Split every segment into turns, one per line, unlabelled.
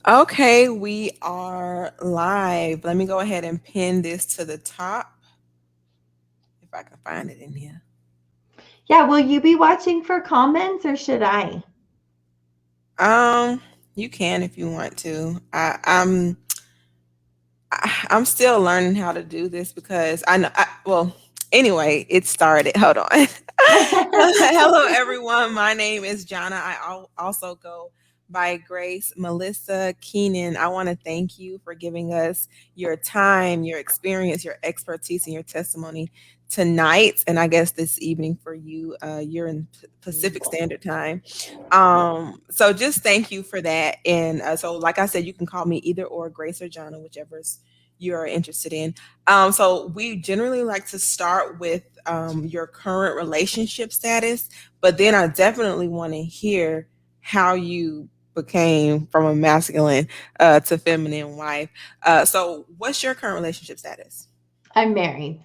Okay, we are live. Let me go ahead and pin this to the top if I can find it in here.
Yeah, will you be watching for comments or should I?
Um, you can if you want to. I'm still learning how to do this because I know. Well, anyway, it started. Hold on. Hello, everyone. My name is Johnna. Also go by Grace. Melissa Keenan, I want to thank you for giving us your time, your experience, your expertise, and your testimony tonight. And I guess this evening for you, you're in Pacific Standard Time. So just thank you for that. And so, like I said, you can call me either or Grace or Johnna, whichever's you're interested in. So we generally like to start with your current relationship status, but then I definitely want to hear how you became from a masculine to feminine wife. So what's your current relationship status?
I'm married.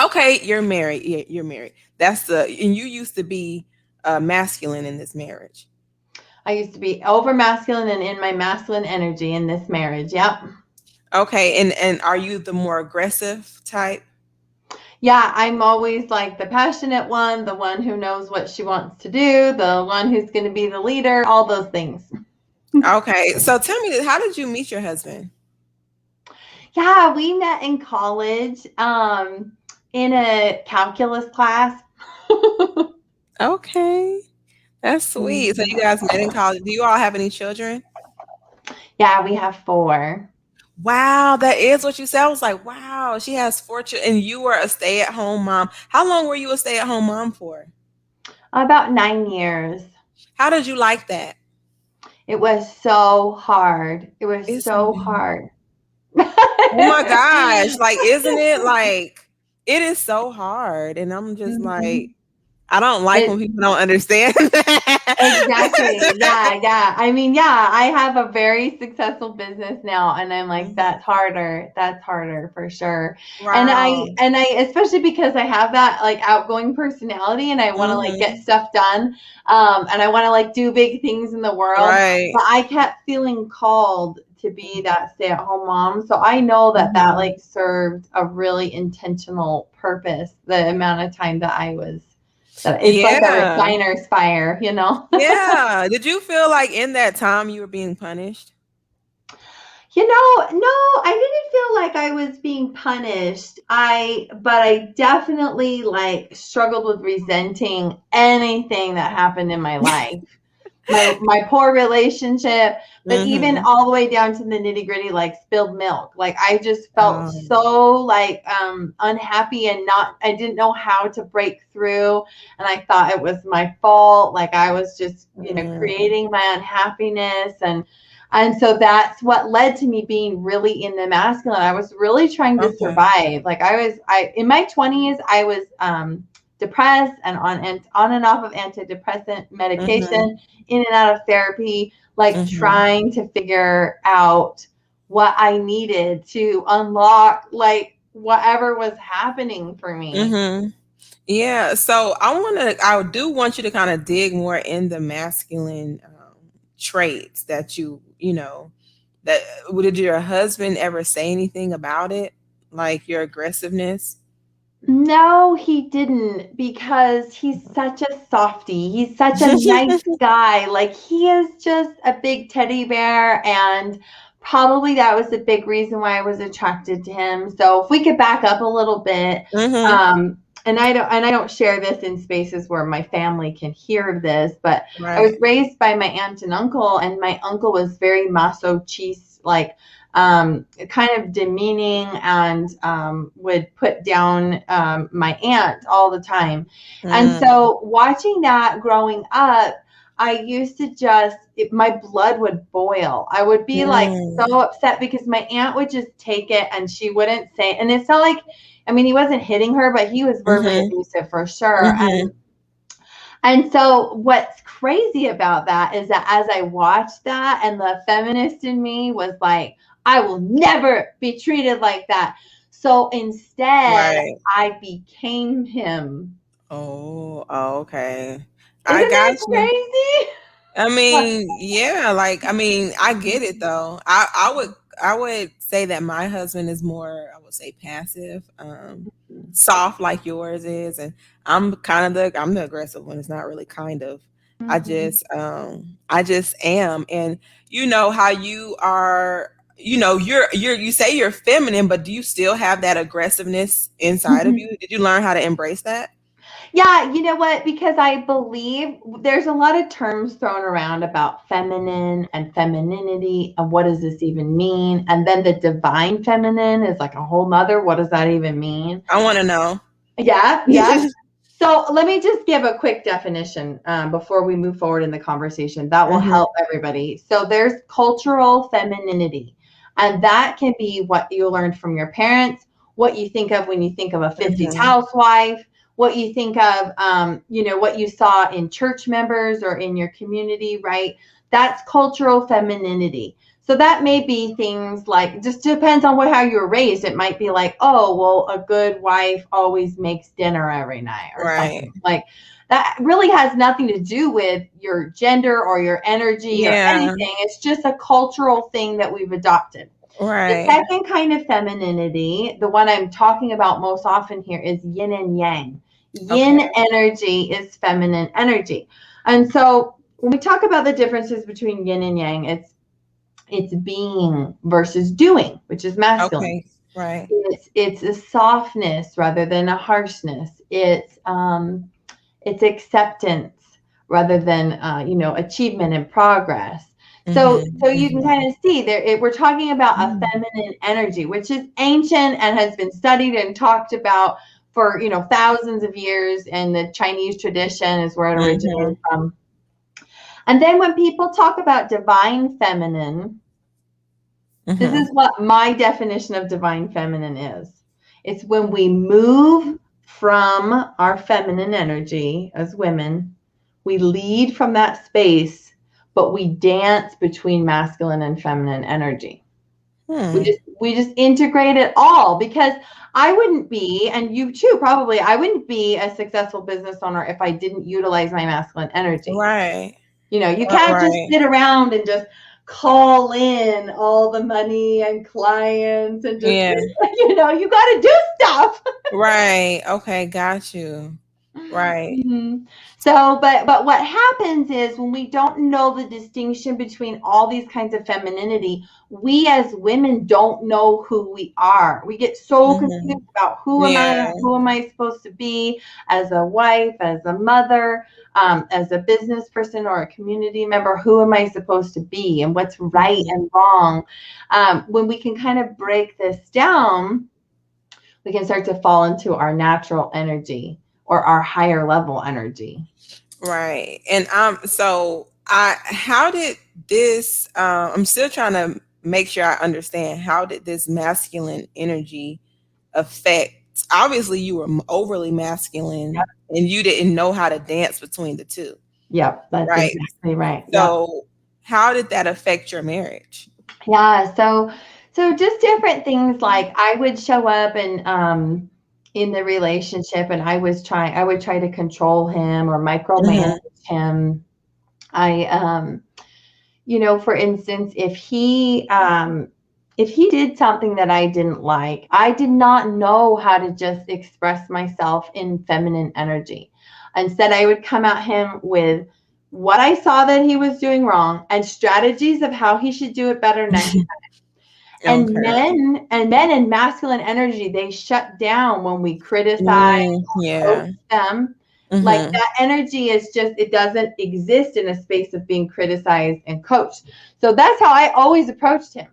Okay, you're married. Yeah, you're married. And you used to be masculine in this marriage.
I used to be over masculine and in my masculine energy in this marriage. Yep.
Okay, and are you the more aggressive type?
Yeah, I'm always like the passionate one, the one who knows what she wants to do, the one who's going to be the leader, all those things.
Okay, so tell me this, how did you meet your husband?
Yeah, we met in college in a calculus class.
Okay, that's sweet. So you guys met in college. Do you all have any children?
Yeah, we have four.
Wow, that is what you said. I was like, wow, she has four children, and you were a stay-at-home mom. How long were you a stay-at-home mom for?
About 9 years.
How did you like that?
It was so hard. It was
It's
so hard.
oh my gosh, like isn't it like it is so hard, and I'm just like
Mhm.
I don't like when
It
people don't understand that.
exactly. Yeah, yeah. I mean, yeah, I have a very successful business now and I'm like
Mhm.
that's harder. That's harder for sure. And
Wow.
I especially because I have that like outgoing personality and I want to like get
Mhm.
stuff done and I want to like do big things in the world,
Right.
but I kept feeling called to be that stay-at-home mom. So I know that that
Mhm.
like served a really intentional purpose the amount of time that I was that it's like a
Yeah.
refiner's fire, you know?
Yeah. Did you feel like in that time you were being punished?
You know, no, I didn't feel like I was being punished. But I definitely like struggled with resenting anything that happened in my life. My poor relationship, but even
Mhm.
all the way down to the nitty gritty, like spilled milk. Like I just felt
Um,
so like unhappy and not. I didn't know how to break through, and I thought it was my fault. Like I was just
mm,
creating my unhappiness and so that's what led to me being really in the masculine. I was really trying to
okay.
survive. Like I in my 20s, I was depressed and on and off of antidepressant
Mhm.
medication, in and out of therapy, like
Mhm.
trying to figure out what I needed to unlock like whatever was happening for me.
Mhm. Yeah, so I do want you to kind of dig more in the masculine traits that that did your husband ever say anything about it? Like your aggressiveness?
No, he didn't because he's such a softie. He's such a nice guy. Like he is just a big teddy bear and probably that was the big reason why I was attracted to him. So if we could back up a little bit,
Mhm.
and I don't share this in spaces where my family can hear this, but I was
Right.
raised by my aunt and uncle, and my uncle was very masochist, like kind of demeaning and would put down my aunt all the time. And
Mm.
so, watching that growing up, I used to my blood would boil. I would be like so
Mm.
upset because my aunt would just take it and she wouldn't say, and it's not like, I mean, he wasn't hitting her, but he was verbally
Mhm.
abusive for sure.
Mhm.
And so what's crazy about that is that as I watched that and the feminist in me was like, I will never be treated like that. So instead,
Right.
I became him.
Oh, okay.
Isn't
I got
that
you.
crazy?
I mean, yeah, like I mean, I get it though. I would say that my husband is more, I would say, passive, soft like yours is, and I'm the aggressive one. It's not really kind of.
Mhm.
I just am, and you know how you are. You know, you say you're feminine, but do you still have that aggressiveness inside of
Mhm.
you? Did you learn how to embrace that?
Yeah, you know what? Because I believe there's a lot of terms thrown around about feminine and femininity and what does this even mean? And then the divine feminine is like a whole nother. What does that even mean?
I want to know.
Yeah, yeah. So let me just give a quick definition before we move forward in the conversation. That will
Mhm.
help everybody. So there's cultural femininity, and that can be what you learned from your parents, what you think of when you think of a 50s
Mhm.
housewife, what you think of, what you saw in church members or in your community, right? That's cultural femininity. So that may be things like, just depends on how you were raised. It might be like, oh, well, a good wife always makes dinner every night or something.
Right.
Like that really has nothing to do with your gender or your energy or
Yeah.
anything. It's just a cultural thing that we've adopted. The
Right.
second kind of femininity, the one I'm talking about most often here, is yin and yang. Yin
Okay.
energy is feminine energy. And so when we talk about the differences between yin and yang, it's being versus doing, which is masculine.
Okay. Right.
It's a softness rather than a harshness. It's acceptance rather than achievement and progress. So
Mhm.
you can
Mhm.
kind of see there. We're talking about a
Mm.
feminine energy, which is ancient and has been studied and talked about for thousands of years. And the Chinese tradition is where it originated
Mhm.
from. And then when people talk about divine feminine, this
Mhm.
is what my definition of divine feminine is. It's when we move from our feminine energy as women, we lead from that space, but we dance between masculine and feminine energy. We
Hmm.
just we just integrate it all because I wouldn't be, and you too probably, I wouldn't be a successful business owner if I didn't utilize my masculine energy.
Right.
You can't just
Right.
sit around and just call in all the money and clients and just,
Yeah.
you got to do stuff.
Right. Okay. Got you. Right.
Mhm. So, but what happens is when we don't know the distinction between all these kinds of femininity, we as women don't know who we are. We get so confused
Mhm.
about
Yeah.
who am I supposed to be as a wife, as a mother, as a business person or a community member. Who am I supposed to be, and what's right
Mhm.
and wrong? When we can kind of break this down, we can start to fall into our natural energy or our higher level energy.
Right. And so I how did this I'm still trying to make sure I understand, how did this masculine energy affect, obviously you were overly
Yep.
masculine and you didn't know how to dance between the two,
Yep. That's
right?
exactly right. Yep.
So how did that affect your marriage?
Yeah. So just different things like I would show up and in the relationship and I would try to control him or micromanage
Mhm.
him. I for instance, if he did something that I didn't like, I did not know how to just express myself in feminine energy. Instead, I would come at him with what I saw that he was doing wrong and strategies of how he should do it better next. And
Okay.
men and masculine energy, they shut down when we criticize or
Yeah.
coach them. Like
Mhm.
that energy is just, it doesn't exist in a space of being criticized and coached. So that's how I always approached him.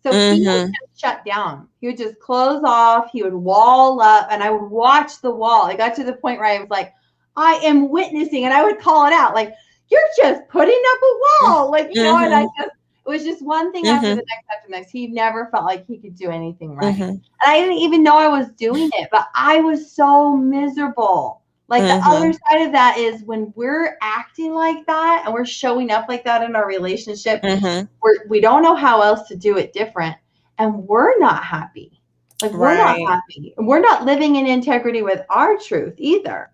So he would
Mhm.
just shut down. He would just close off. He would wall up, and I would watch the wall. It got to the point where I was like, I am witnessing, and I would call it out like, you're just putting up a wall. Like, and I
Mhm.
just, it was just one thing after the
Mhm.
next after the next. He never felt like he could do anything right.
Mhm.
And I didn't even know I was doing it, but I was so miserable. Like the other
Mhm.
side of that is when we're acting like that and we're showing up like that in our relationship,
Mhm.
we don't know how else to do it different. And we're not happy. Like we're not
Right.
happy. And we're not living in integrity with our truth either.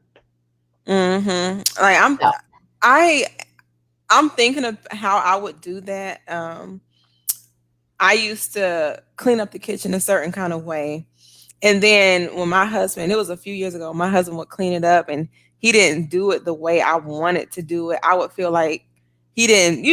Mhm. Like
So,
I I'm thinking of how I would do that. I used to clean up the kitchen a certain kind of way. And then when my husband, it was a few years ago, my husband would clean it up and he didn't do it the way I wanted to do it. I would feel like he didn't,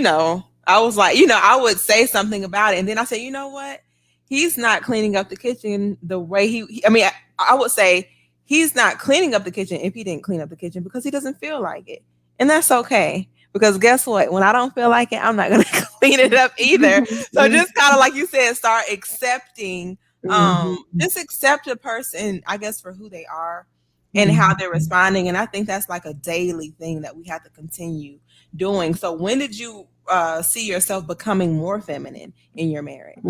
I was like, I would say something about it. And then I said, you know what? He's not cleaning up the kitchen the way I mean, I would say he's not cleaning up the kitchen if he didn't clean up the kitchen because he doesn't feel like it. And that's okay. Because guess what? When I don't feel like it, I'm not going to clean it up either. So just kind of like you said, start accepting,
Mhm.
just accept a person, I guess, for who they are and how they're
Mhm.
responding. And I think that's like a daily thing that we have to continue doing. So when did you see yourself becoming more feminine in your marriage?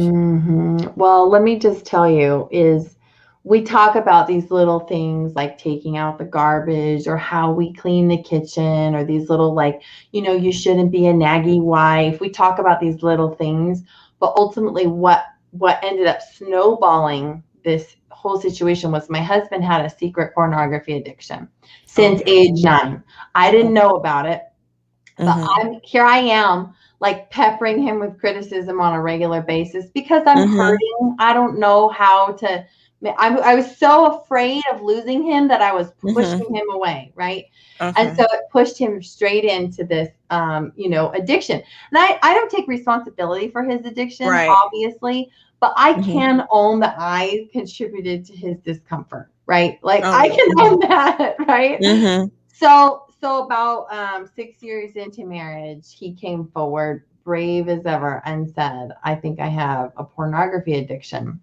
Well, let me just tell you is we talk about these little things like taking out the garbage or how we clean the kitchen or these little like, you shouldn't be a naggy wife. We talk about these little things, but ultimately what ended up snowballing this whole situation was my husband had a secret pornography addiction since
Okay.
age 9. I didn't know about it. But
Mm-hmm.
I am like peppering him with criticism on a regular basis because I'm
Mm-hmm.
hurting. I don't know how to. I was so afraid of losing him that I was
Mm-hmm.
pushing him away, right? And
Okay.
so it pushed him straight into this, addiction. And I don't take responsibility for his addiction,
Right.
obviously, but I
Mm-hmm.
can own that I contributed to his discomfort, right? Like
Oh
I
yeah.
can
Mm-hmm.
own that, right?
Mm-hmm.
So about 6 years into marriage, he came forward, brave as ever, and said, "I think I have a pornography addiction."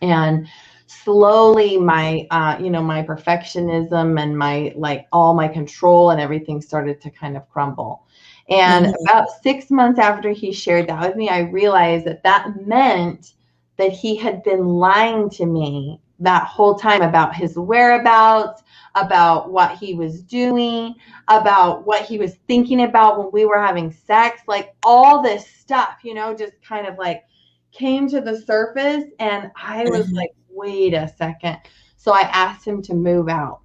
And slowly, my perfectionism and my like all my control and everything started to kind of crumble. And
Mm-hmm.
about 6 months after he shared that with me, I realized that that meant that he had been lying to me that whole time about his whereabouts, about what he was doing, about what he was thinking about when we were having sex, like all this stuff, just kind of like came to the surface. And I was
Mm-hmm.
like, wait a second. So I asked him to move out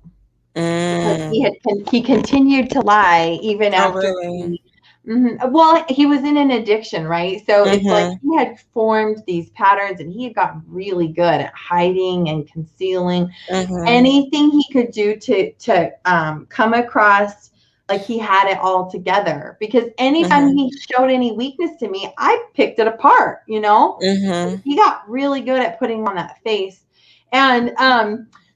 because
Mm.
he continued to lie even
Oh
after
really?
he. Well, he was in an addiction, right? So it's like
Mm-hmm.
he had formed these patterns and he had gotten really good at hiding and concealing
Mm-hmm.
anything he could do to come across like he had it all together. Because anytime
Mm-hmm.
he showed any weakness to me, I picked it apart.
Mm-hmm.
He got really good at putting on that face. And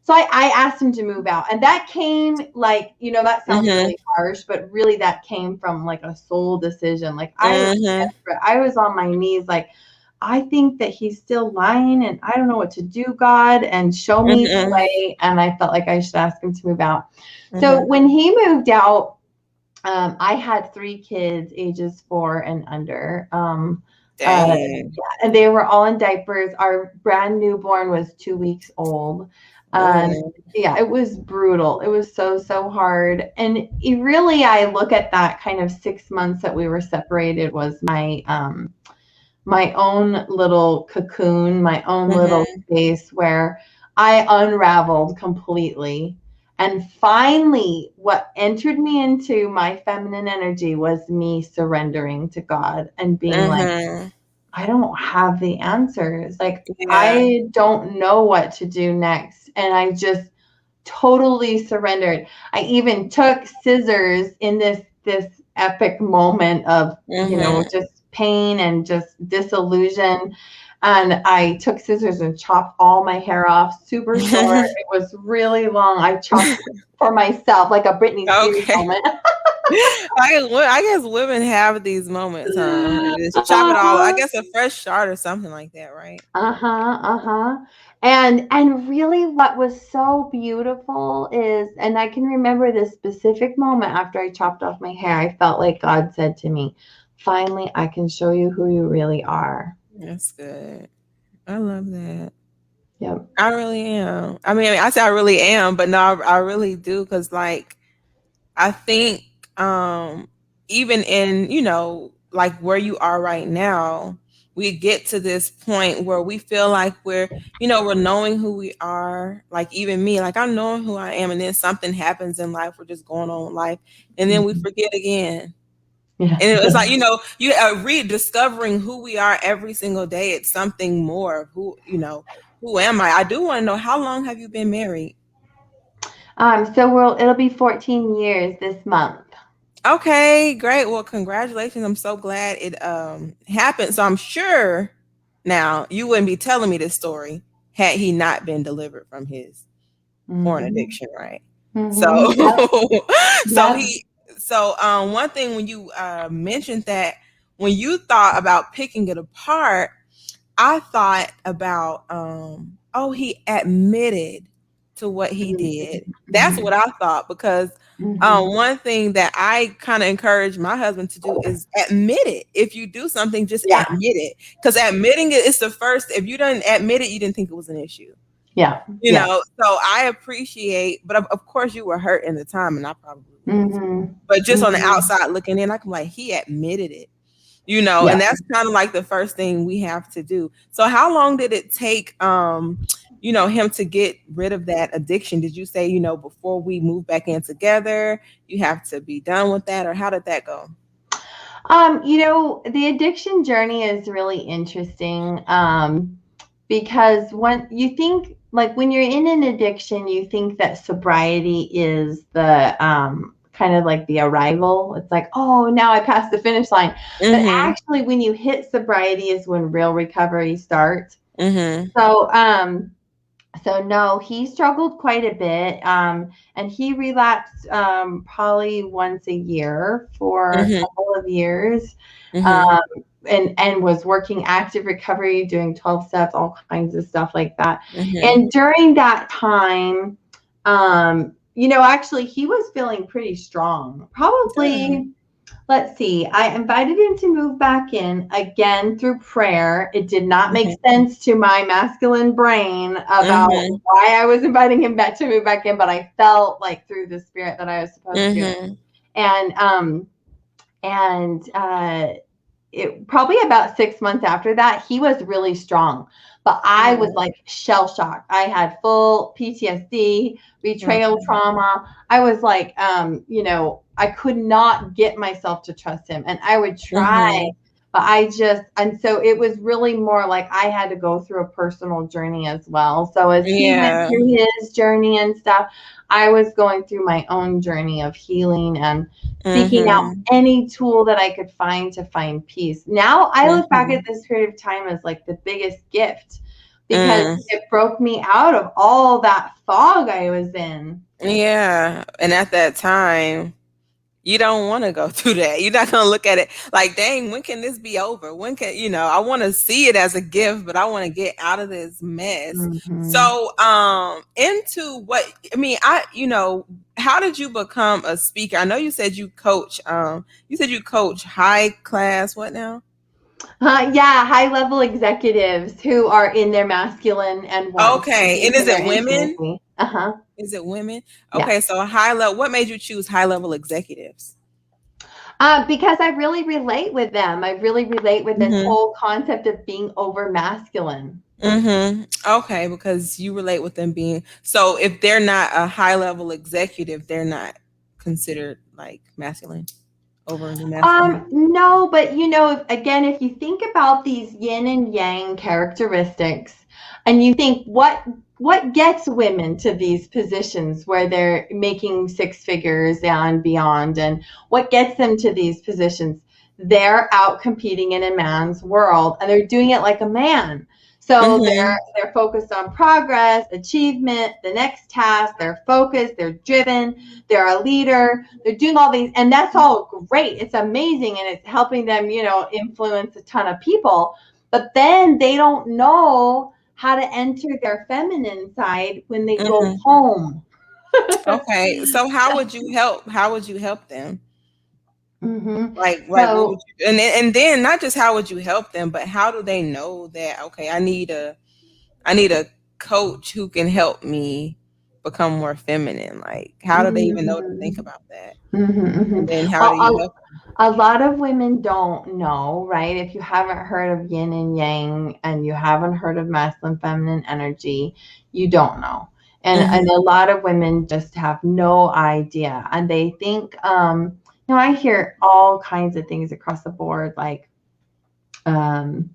so I asked him to move out. And that came like, that sounds
Mm-hmm.
really harsh, but really that came from like a soul decision. Like I was
Mm-hmm.
desperate. I was on my knees, like, I think that he's still lying and I don't know what to do, God, and show me the
Mm-hmm.
way. And I felt like I should ask him to move out. So
Mm-hmm.
when he moved out, I had 3 kids, ages 4 and under.
Dang.
And they were all in diapers. Our brand newborn was 2 weeks old. And
Oh.
yeah, it was brutal. It was so, so hard. And really, I look at that kind of 6 months that we were separated was my own little cocoon, my own little
Mm-hmm.
space where I unraveled completely. And finally, what entered me into my feminine energy was me surrendering to God and being like,
Mm-hmm.
I don't have the answers. Like,
Yeah.
I don't know what to do next. And I just totally surrendered. I even took scissors in this epic moment of,
Mm-hmm.
just pain and just disillusion. And I took scissors and chopped all my hair off super short. It was really long. I chopped it for myself, like a Britney Spears
Okay.
moment.
I guess women have these moments, huh? Just chop it all. I guess a fresh start or something like that, right?
Uh-huh, uh-huh. And really what was so beautiful is, and I can remember this specific moment after I chopped off my hair, I felt like God said to me, finally I can show you who you really are.
That's good. I love that.
Yep.
I really am. I mean, I say I really am, but no, I really do because, like, I think even in, like where you are right now, we get to this point where we feel like we're knowing who we are. Like even me, like I'm knowing who I am, and then something happens in life. We're just going on with life, and then we
Mhm.
forget again.
Yeah.
And it was like, you rediscovering who we are every single day. It's something more of who am I? I do want to know, how long have you been married?
So it'll be 14 years this month.
Okay, great. Well, congratulations. I'm so glad it happened. So I'm sure now you wouldn't be telling me this story had he not been delivered from his porn
Mm-hmm.
addiction, right? So
Mm-hmm. Yep.
so
Yep.
he so one thing when you mentioned that when you thought about picking it apart, I thought about oh, he admitted to what he did. That's
Mm-hmm.
what I thought, because
Mm-hmm.
one thing that I kind of encourage my husband to do is admit it. If you do something, just
Yeah.
admit it, because admitting it is the first. If you don't admit it, you didn't think it was an issue.
Yeah. Yeah.
So I appreciate, but of course you were hurt in the time, and I probably was.
Mm-hmm.
But just on the
Mm-hmm.
outside looking in, I can like, he admitted it,
Yeah.
and that's kind of like the first thing we have to do. So how long did it take, him to get rid of that addiction? Did you say, before we move back in together, you have to be done with that, or how did that go?
The addiction journey is really interesting, because when you think, like, when you're in an addiction, you think that sobriety is the kind of like the arrival. It's like, oh, now I passed the finish line. But
Mm-hmm.
actually, when you hit sobriety is when real recovery starts.
Mm-hmm.
So, no, he struggled quite a bit, and he relapsed probably once a year for a
Mm-hmm.
couple of years,
Mm-hmm.
um, and was working active recovery, doing 12 steps, all kinds of stuff like that.
Mm-hmm.
And during that time, actually, he was feeling pretty strong.
Good.
Probably, let's see, I invited him to move back in again through prayer. It did not make
Mm-hmm.
sense to my masculine brain about
Mm-hmm.
why I was inviting him back to move back in, but I felt like through the spirit that I was supposed to.
Mm-hmm.
And it probably about 6 months after that, he was really strong. But I was
Good.
like shell shocked. I had full PTSD, betrayal
Okay.
trauma. I was like, I could not get myself to trust him. And I would try,
Mm-hmm.
but and so it was really more like I had to go through a personal journey as well. So as he went
Yeah.
through his journey and stuff, I was going through my own journey of healing and seeking out
Mm-hmm.
any tool that I could find to find peace. Now I look back at
Mm-hmm.
this period of time as like the biggest gift because
Mm.
it broke me out of all that fog I was in.
Yeah. And at that time, you don't want to go through that. You're not going to look at it like, dang, when can this be over? When can, I want to see it as a gift, but I want to get out of this mess.
Mm-hmm.
So, into what, I mean, how did you become a speaker? I know you said you coach high class, what now?
Yeah, high level executives who are in their masculine and want to
Okay. And
deepen
is
their
it women?
intimacy. Uh huh.
Is it women?
Yeah.
Okay. So high level, what made you choose high level executives?
Because I really relate with them. I really relate with this
Mm-hmm.
whole concept of being over masculine.
Mm-hmm. Okay, because you relate with them being, so if they're not a high level executive, they're not considered like masculine, overly masculine.
No, but again, if you think about these yin and yang characteristics, and you think what gets women to these positions where they're making six figures and beyond, and what gets them to these positions, they're out competing in a man's world, and they're doing it like a man. So
Mm-hmm.
they're focused on progress, achievement, the next task. They're focused. They're driven. They're a leader. They're doing all these, and that's all great. It's amazing, and it's helping them, influence a ton of people. But then they don't know how to enter their feminine side when they go
Mm-hmm.
home.
Okay, so how would you help? How would you help them?
Hmm.
Like what would
So,
you? And then not just how would you help them, but how do they know that, okay, I need a coach who can help me become more feminine. Like, how do they even know to think
hmm
about that?
hmm
And then how do you
Well,
help?
a lot of women don't know, right? If you haven't heard of yin and yang and you haven't heard of masculine feminine energy, you don't know. And
Mhm.
a lot of women just have no idea. And they think No, I hear all kinds of things across the board, like um,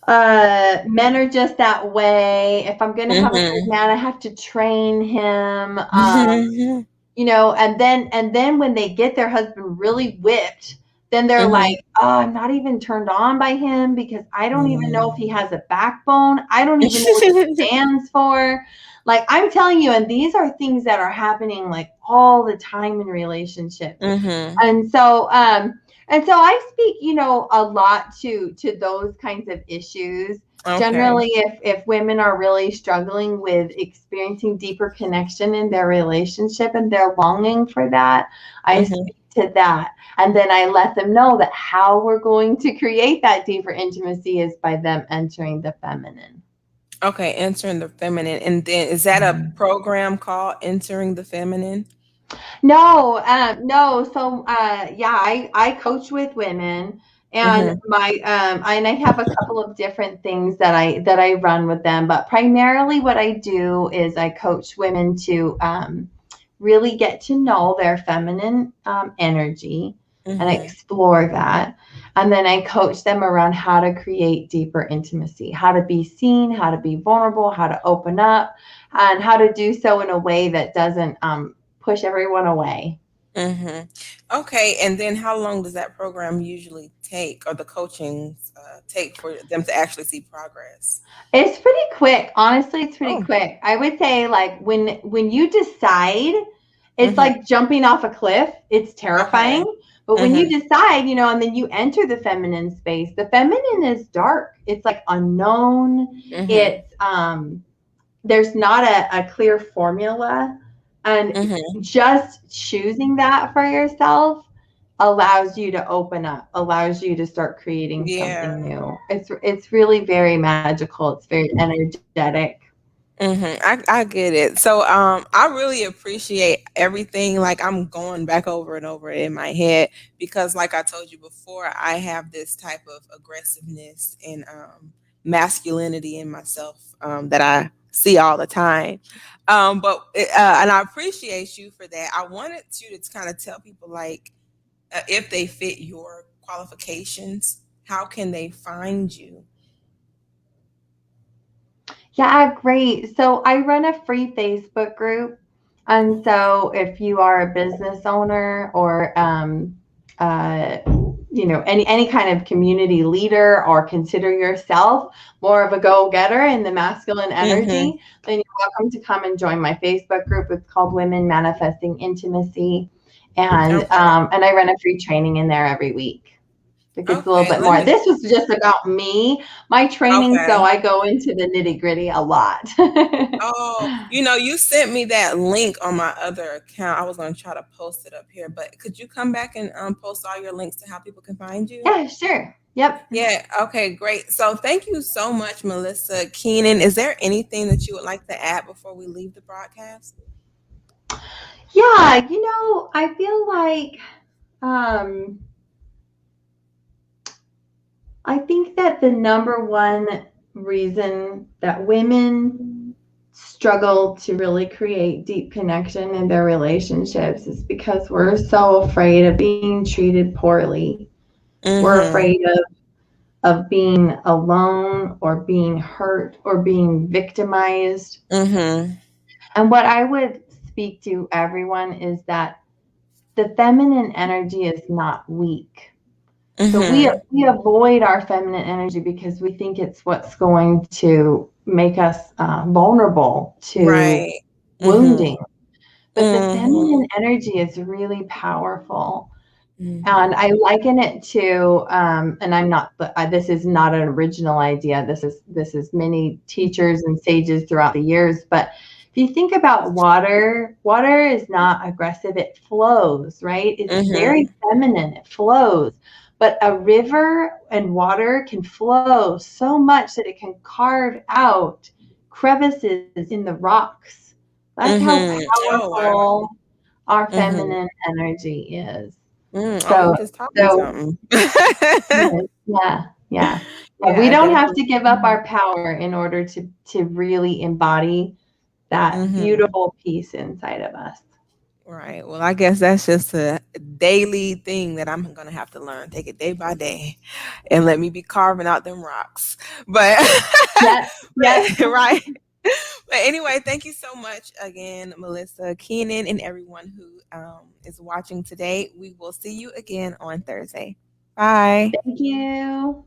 men are just that way. If I'm gonna have a good
Mhm.
man, I have to train him.
Mhm.
And then when they get their husband really whipped, then they're like,
Mhm.
oh, I'm not even turned on by him because I don't even know if he
Mhm.
has a backbone. I don't even know what he stands for. Like, I'm telling you, and these are things that are happening like all the time in relationships.
Mhm.
And so I speak, a lot to those kinds of issues.
Okay.
Generally, if women are really struggling with experiencing deeper connection in their relationship and they're longing for that, I
Mhm.
speak to that. And then I let them know that how we're going to create that deeper intimacy is by them entering the feminine.
Okay, entering the feminine, and then is that a program called Entering the Feminine?
No. So, yeah, I coach with women, and
Mhm.
I have a couple of different things that I run with them, but primarily what I do is I coach women to really get to know their feminine energy and
Mhm.
explore that. And then I coach them around how to create deeper intimacy, how to be seen, how to be vulnerable, how to open up, and how to do so in a way that doesn't push everyone away.
Mhm. Okay, and then how long does that program usually take, or the coachings take for them to actually see progress?
It's pretty quick. Honestly, it's pretty
Oh,
quick. I would say like when you decide, it's
mhm.
like jumping off a cliff. It's
Okay.
terrifying. But when you
Mhm.
decide, and then you enter the feminine space, the feminine is dark. It's like unknown.
Mhm.
It's there's not a clear formula. And
Mhm.
just choosing that for yourself allows you to open up, allows you to start creating
Yeah.
something new. It's really very magical. It's very energetic.
I get it. So I really appreciate everything. Like I'm going back over and over it in my head because like I told you before, I have this type of aggressiveness and masculinity in myself that I see all the time. And I appreciate you for that. I wanted you to kind of tell people like if they fit your qualifications, how can they find you?
Yeah, great. So I run a free Facebook group. And so if you are a business owner or uh, any kind of community leader or consider yourself more of a go-getter in the masculine
Mhm.
energy, then you're welcome to come and join my Facebook group. It's called Women Manifesting Intimacy.
Okay.
And I run a free training in there every week. It gets a little
Okay.
bit
Let
more.
me.
This was just about me, my training, so
Okay.
I go into the nitty-gritty a lot.
Oh, you sent me that link on my other account. I was going to try to post it up here, but could you come back and post all your links to how people can find you?
Yeah, sure. Yep.
Yeah. Okay. Great. So thank you so much, Melissa Keenan. Is there anything that you would like to add before we leave the broadcast?
Yeah, I feel like um I think that the number one reason that women struggle to really create deep connection in their relationships is because we're so afraid of being treated poorly. We're
Mm-hmm.
afraid of being alone or being hurt or being victimized.
Mm-hmm.
And what I would speak to everyone is that the feminine energy is not weak. So we
Mm-hmm.
we avoid our feminine energy because we think it's what's going to make us vulnerable to
Right. Mm-hmm.
wounding. But the
Mm-hmm.
feminine energy is really powerful. And
Mm-hmm.
I liken it to, and I'm not, this is not an original idea. This is many teachers and sages throughout the years. But if you think about water, water is not aggressive. It flows, right? It's very
Mm-hmm.
feminine. It flows. But a river and water can flow so much that it can carve out crevices in the rocks. That's how
Mm-hmm. Oh wow.
powerful our
Mm-hmm.
feminine energy is.
Oh, you
So
just taught me
so
something.
yes, yeah, yeah. Yeah,
Yeah,
we
I
don't have
definitely.
to give up our power in order to really embody that
Mhm.
beautiful piece inside of us.
Right. Well, I guess that's just a daily thing that I'm gonna have to learn. Take it day by day, and let me be carving out them rocks. But,
Yep, yep.
right. But anyway, thank you so much again, Melissa, Keenan, and everyone who is watching today. We will see you again on Thursday. Bye.
Thank you.